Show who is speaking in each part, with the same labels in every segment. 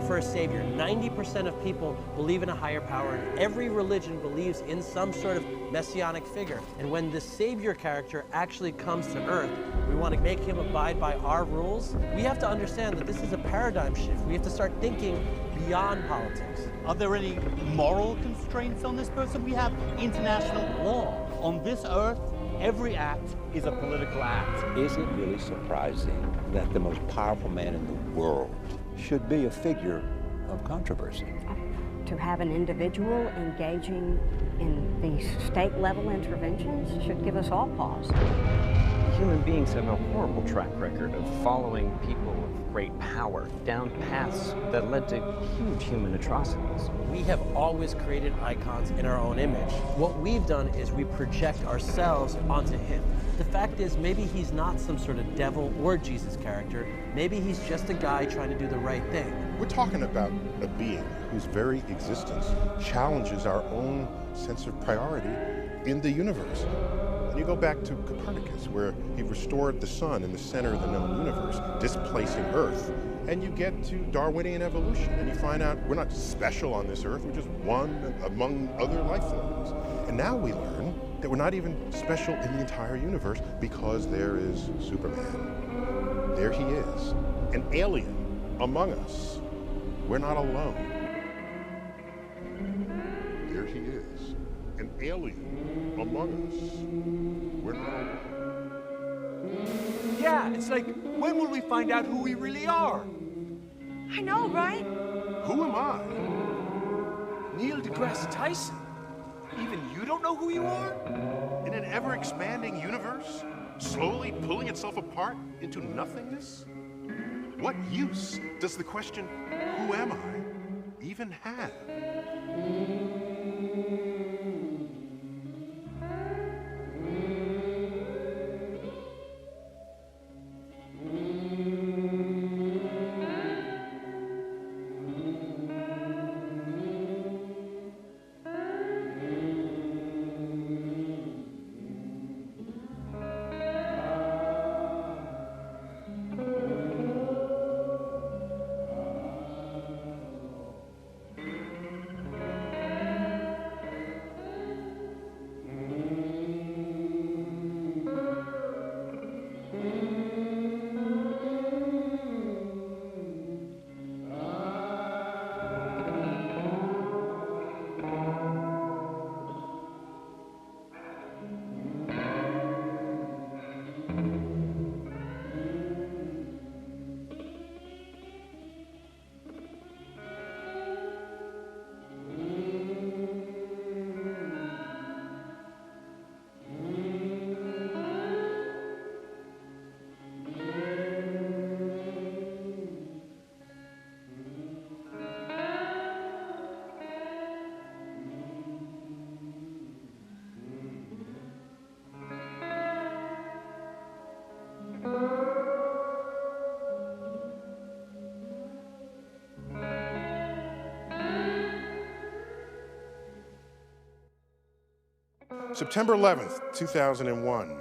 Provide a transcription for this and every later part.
Speaker 1: for a savior. 90% of people believe in a higher power, and every religion believes in some sort of messianic figure. And when the savior character actually comes to earth, we want to make him abide by our rules. We have to understand that this is a paradigm shift. We have to start thinking beyond politics.
Speaker 2: Are there any moral constraints on this person? We have international law. On this earth, every act is a political act.
Speaker 3: Is it really surprising that the most powerful man in the world should be a figure of controversy?
Speaker 4: To have an individual engaging in these state-level interventions should give us all pause.
Speaker 5: Human beings have a horrible track record of following people with great power down paths that led to huge human atrocities.
Speaker 1: We have always created icons in our own image. What we've done is we project ourselves onto him. The fact is, maybe he's not some sort of devil or Jesus character. Maybe he's just a guy trying to do the right thing.
Speaker 6: We're talking about a being whose very existence challenges our own sense of priority in the universe. And you go back to Copernicus, where he restored the sun in the center of the known universe, displacing Earth. And you get to Darwinian evolution, and you find out we're not special on this Earth, we're just one among other life forms. And now we learn that we're not even special in the entire universe because there is Superman. There he is, an alien among us. We're not alone. There he is, an alien among us. We're not alone.
Speaker 7: Yeah, it's like, when will we find out who we really are?
Speaker 8: I know, right?
Speaker 6: Who am I?
Speaker 7: Neil deGrasse Tyson. Even you don't know who you are?
Speaker 6: In an ever-expanding universe, slowly pulling itself apart into nothingness? What use does the question, who am I, even have? September 11th, 2001,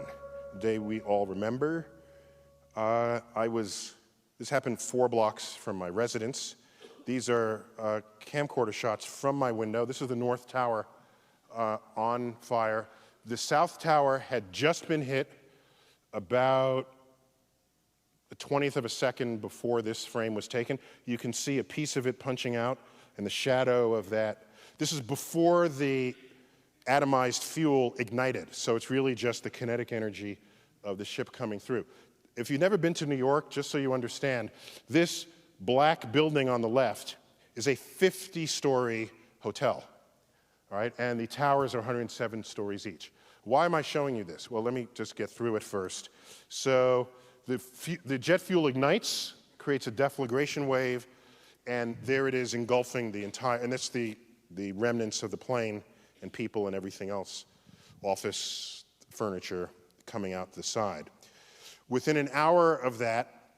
Speaker 6: the day we all remember. This happened 4 blocks from my residence. These are camcorder shots from my window. This is the North Tower on fire. The South Tower had just been hit about the 20th of a second before this frame was taken. You can see a piece of it punching out and the shadow of that. This is before the atomized fuel ignited, so it's really just the kinetic energy of the ship coming through. If you've never been to New York, just so you understand, this black building on the left is a 50-story hotel, all right? And the towers are 107 stories each. Why am I showing you this? Well, let me just get through it first. So the jet fuel ignites, creates a deflagration wave, and there it is engulfing the entire, and that's the remnants of the plane and people and everything else, office furniture coming out the side. Within an hour of that,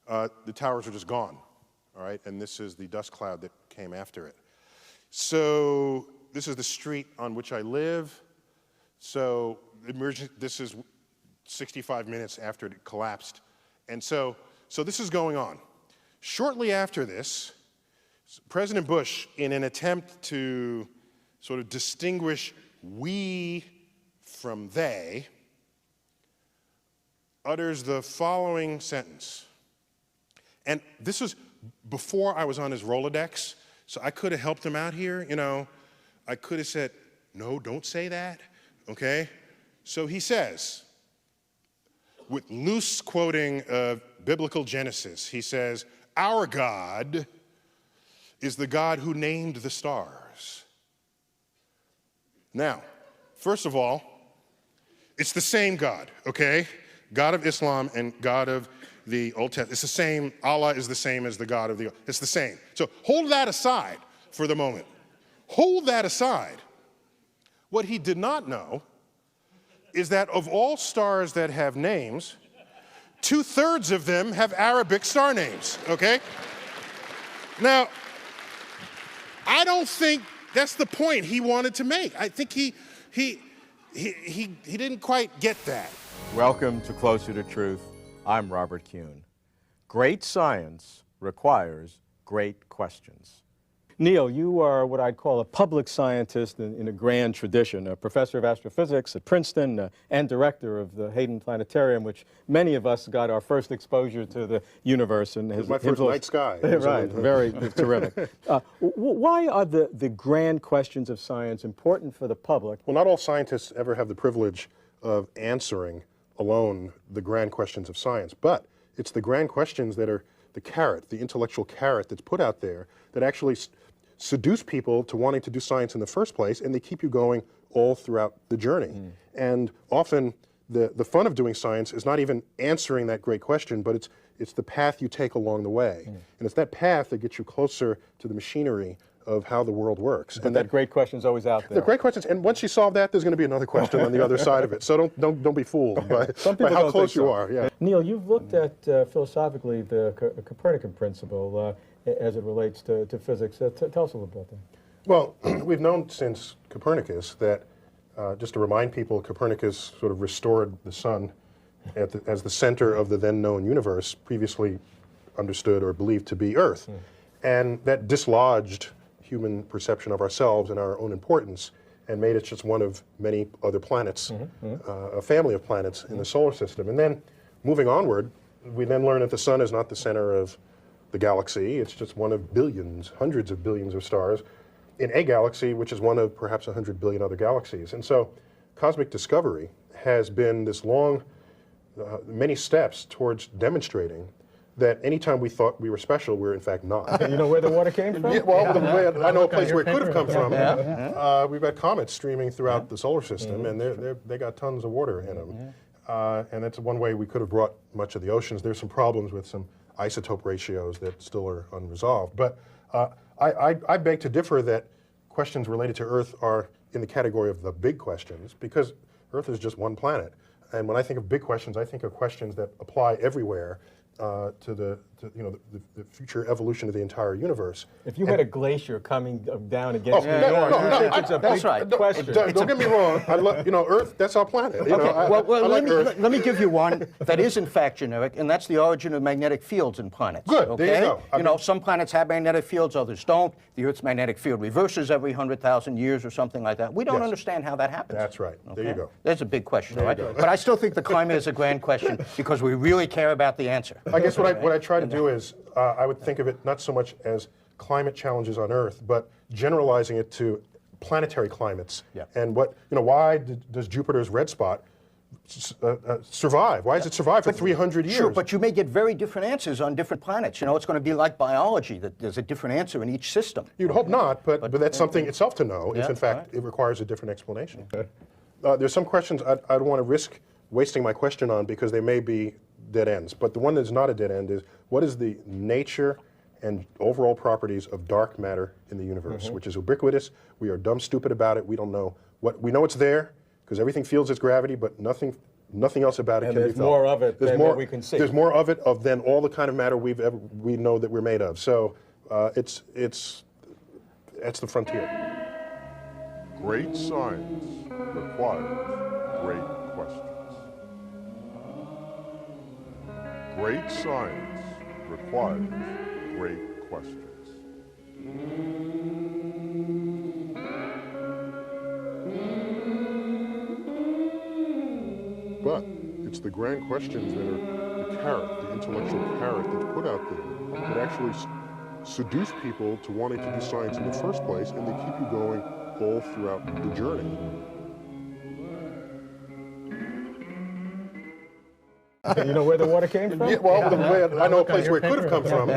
Speaker 6: the towers are just gone, all right? And this is the dust cloud that came after it. So this is the street on which I live. So this is 65 minutes after it collapsed. And so this is going on. Shortly after this, President Bush, in an attempt to sort of distinguish we from they, utters the following sentence. And this was before I was on his Rolodex, so I could have helped him out here, you know. I could have said, no, don't say that, okay? So he says, with loose quoting of biblical Genesis, he says, our God is the God who named the stars. Now, first of all, it's the same God, okay? God of Islam and God of the Old Testament. It's the same. Allah is the same as the God of the Old. It's the same. So hold that aside for the moment. Hold that aside. What he did not know is that of all stars that have names, 2/3 of them have Arabic star names, okay? Now, I don't think that's the point he wanted to make. I think he didn't quite get that.
Speaker 9: Welcome to Closer to Truth. I'm Robert Kuhn. Great science requires great questions. Neil, you are what I'd call a public scientist in a grand tradition, a professor of astrophysics at Princeton and director of the Hayden Planetarium, which many of us got our first exposure to the universe. And his
Speaker 6: my first night sky.
Speaker 9: Right, very terrific. Why are the grand questions of science important for the public?
Speaker 6: Well, not all scientists ever have the privilege of answering alone the grand questions of science, but it's the grand questions that are the carrot, the intellectual carrot that's put out there that actually seduce people to wanting to do science in the first place, and they keep you going all throughout the journey. And often the fun of doing science is not even answering that great question, but it's the path you take along the way. And it's that path that gets you closer to the machinery of how the world works.
Speaker 9: And that great question is always out there.
Speaker 6: The great questions, and once you solve that, there's going to be another question on the other side of it. So don't be fooled by how close you are. Yeah.
Speaker 9: Neil, you've looked at philosophically the Copernican principle as it relates to physics. Tell us a little about that.
Speaker 6: Well, we've known since Copernicus that, just to remind people, Copernicus sort of restored the sun as the center of the then known universe, previously understood or believed to be Earth. And that dislodged human perception of ourselves and our own importance and made it just one of many other planets, a family of planets in the solar system. And then moving onward, we then learn that the sun is not the center of the galaxy. It's just one of billions, hundreds of billions of stars in a galaxy, which is one of perhaps 100 billion other galaxies. And so cosmic discovery has been this long, many steps towards demonstrating that anytime we thought we were special, we're in fact not.
Speaker 9: You know where the water came from?
Speaker 6: Yeah, well, I know a place where it could have come from. We've got comets streaming throughout the solar system, and they got tons of water in them. And that's one way we could have brought much of the oceans. There's some problems with some isotope ratios that still are unresolved. But I beg to differ that questions related to Earth are in the category of the big questions, because Earth is just one planet. And when I think of big questions, I think of questions that apply everywhere to the future evolution of the entire universe.
Speaker 9: If you had a glacier coming down against New York, it's a big question.
Speaker 6: Don't get me wrong. Earth, that's our planet.
Speaker 10: Let me give you one that is in fact generic, and that's the origin of magnetic fields in planets.
Speaker 6: Good,
Speaker 10: okay?
Speaker 6: there you go.
Speaker 10: Some planets have magnetic fields, others don't. The Earth's magnetic field reverses every 100,000 years or something like that. We don't understand how that happens.
Speaker 6: That's right. Okay? There you go.
Speaker 10: There's a big question, all right? But I still think the climate is a grand question because we really care about the answer.
Speaker 6: I guess what I try to do is I would think of it not so much as climate challenges on Earth, but generalizing it to planetary climates. And why does Jupiter's red spot survive? Why does it survive for 300 years?
Speaker 10: Sure, but you may get very different answers on different planets. It's going to be like biology, that there's a different answer in each system.
Speaker 6: You'd hope not, but that's something itself to know if in fact it requires a different explanation. There's some questions I don't want to risk wasting my question on because they may be dead ends. But the one that's not a dead end is, what is the nature and overall properties of dark matter in the universe, which is ubiquitous. We are dumb stupid about it. We don't know we know it's there because everything feels its gravity, but nothing else about it can be felt.
Speaker 9: There's more of it than what we can see.
Speaker 6: There's more of it than all the kind of matter we know that we're made of. So that's the frontier.
Speaker 11: Great science requires great questions. Great science requires great questions. But it's the grand questions that are the carrot, the intellectual carrot that's put out there that actually seduce people to wanting to do science in the first place, and they keep you going all throughout the journey.
Speaker 9: You know where the water came from?
Speaker 11: Yeah, well, I know a place where it could have come from.